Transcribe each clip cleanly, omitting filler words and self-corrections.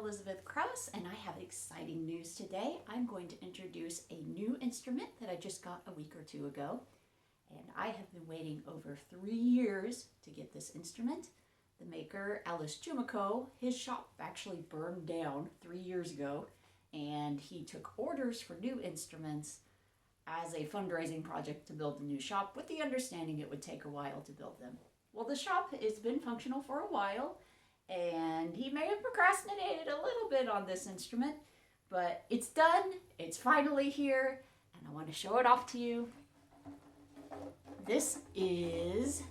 Elizabeth Krause, and I have exciting news today. I'm going to introduce a new instrument that I just got a week or two ago, and I have been waiting over 3 years to get this instrument. The maker, Alice Jumico, his shop actually burned down 3 years ago, and he took orders for new instruments as a fundraising project to build the new shop, with the understanding it would take a while to build them. Well, the shop has been functional for a while, and he may have procrastinated a little bit on this instrument, but it's done, it's finally here, and I want to show it off to you. This is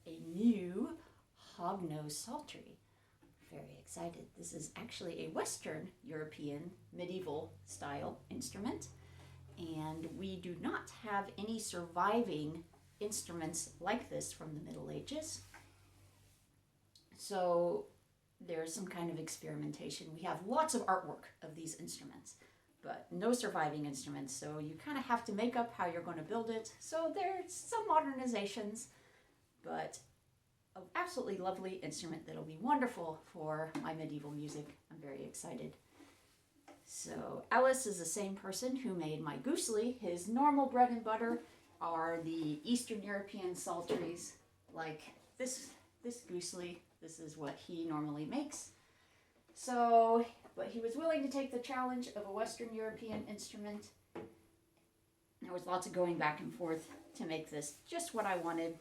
a new hognose psaltery. Very excited. This is actually a Western European medieval style instrument, and we do not have any surviving instruments like this from the Middle Ages. So there's some kind of experimentation. We have lots of artwork of these instruments, but no surviving instruments. So you kind of have to make up how you're going to build it. So there's some modernizations, but an absolutely lovely instrument that'll be wonderful for my medieval music. I'm very excited. So Alice is the same person who made my gooselie. His normal bread and butter are the Eastern European psalteries, like this gooselie. This is what he normally makes. So, but he was willing to take the challenge of a Western European instrument. There was lots of going back and forth to make this just what I wanted.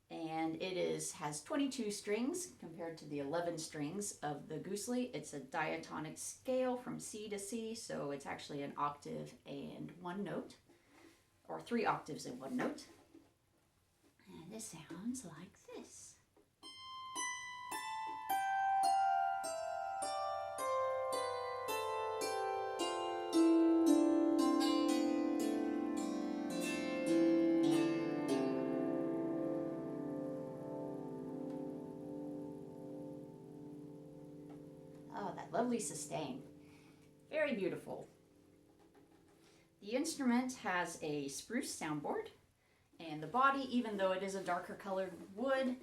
And it has 22 strings compared to the 11 strings of the gooselie. It's a diatonic scale from C to C, so it's actually an octave and one note, or 3 octaves and 1 note. And this sounds like this. Oh, that lovely sustain. Very beautiful. The instrument has a spruce soundboard, and the body, even though it is a darker colored wood,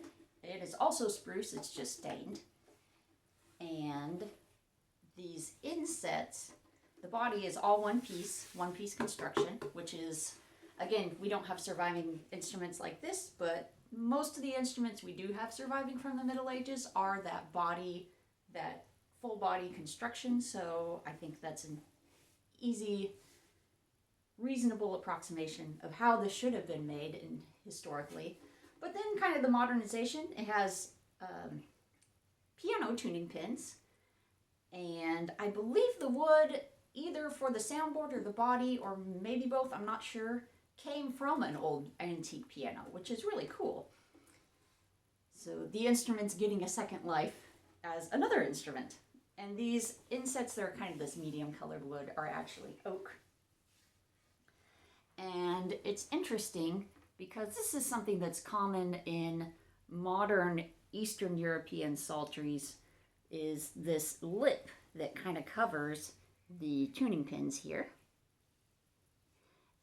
it is also spruce, it's just stained. And these insets, the body is all one piece construction, which is, again, we don't have surviving instruments like this, but most of the instruments we do have surviving from the Middle Ages are that body, that full body construction. So I think that's an easy, reasonable approximation of how this should have been made historically. But then kind of the modernization, it has piano tuning pins, and I believe the wood, either for the soundboard or the body, or maybe both, I'm not sure, came from an old antique piano, which is really cool. So the instrument's getting a second life as another instrument. And these insets that are kind of this medium colored wood are actually oak. And it's interesting because this is something that's common in modern Eastern European psalteries, is this lip that kind of covers the tuning pins here.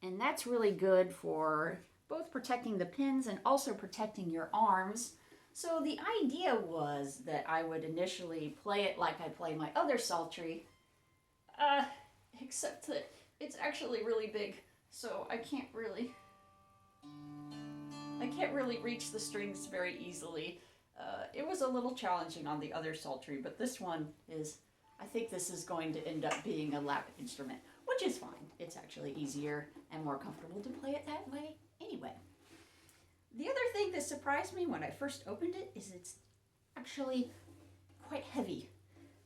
And that's really good for both protecting the pins and also protecting your arms. So the idea was that I would initially play it like I play my other psaltery, except that it's actually really big, so I can't really reach the strings very easily. It was a little challenging on the other psaltery, but this one is, I think this is going to end up being a lap instrument, which is fine. It's actually easier and more comfortable to play it that way anyway. The other thing that surprised me when I first opened it is it's actually quite heavy.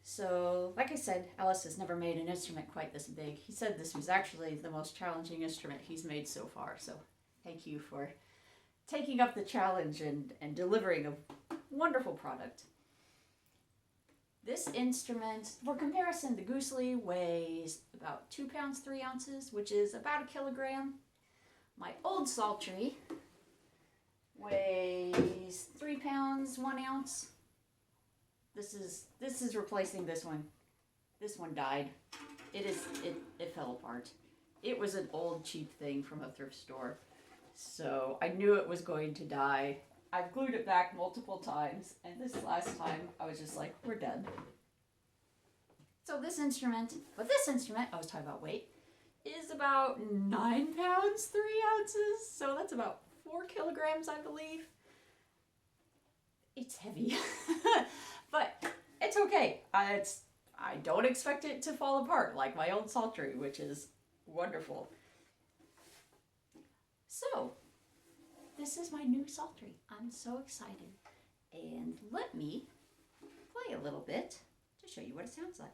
So, like I said, Alice has never made an instrument quite this big. He said this was actually the most challenging instrument he's made so far. So, thank you for taking up the challenge and delivering a wonderful product. This instrument, for comparison, the gooselie weighs about 2 pounds, 3 ounces, which is about 1 kilogram. My old psaltery weighs 3 pounds, 1 ounce. This is replacing this one. This one died. It fell apart. It was an old cheap thing from a thrift store. So I knew it was going to die. I've glued it back multiple times, and this last time I was just like, we're done. So this instrument, I was talking about weight, is about 9 pounds, 3 ounces. So that's about 4 kilograms, I believe. It's heavy, but it's okay. I don't expect it to fall apart like my old psaltery, which is wonderful. So, this is my new psaltery. I'm so excited. And let me play a little bit to show you what it sounds like.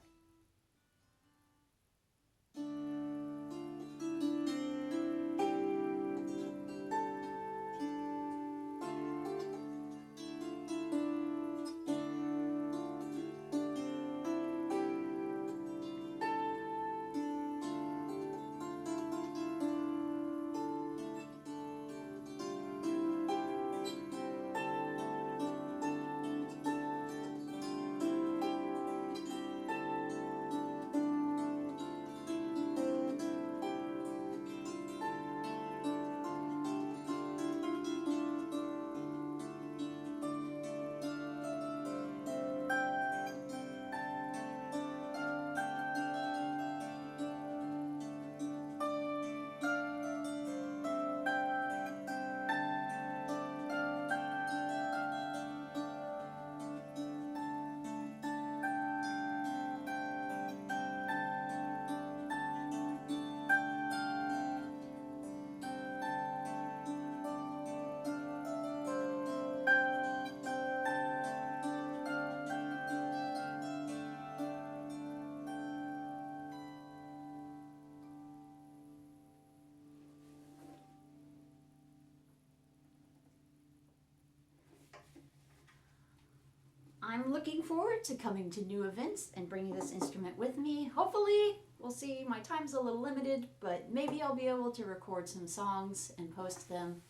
I'm looking forward to coming to new events and bringing this instrument with me. Hopefully, we'll see, my time's a little limited, but maybe I'll be able to record some songs and post them.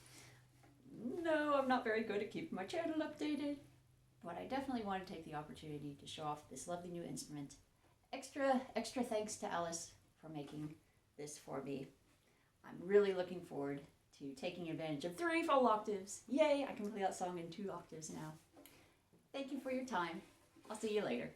No, I'm not very good at keeping my channel updated, but I definitely want to take the opportunity to show off this lovely new instrument. Extra thanks to Alice for making this for me. I'm really looking forward to taking advantage of 3 full octaves. Yay, I can play that song in 2 octaves now. Thank you for your time. I'll see you later.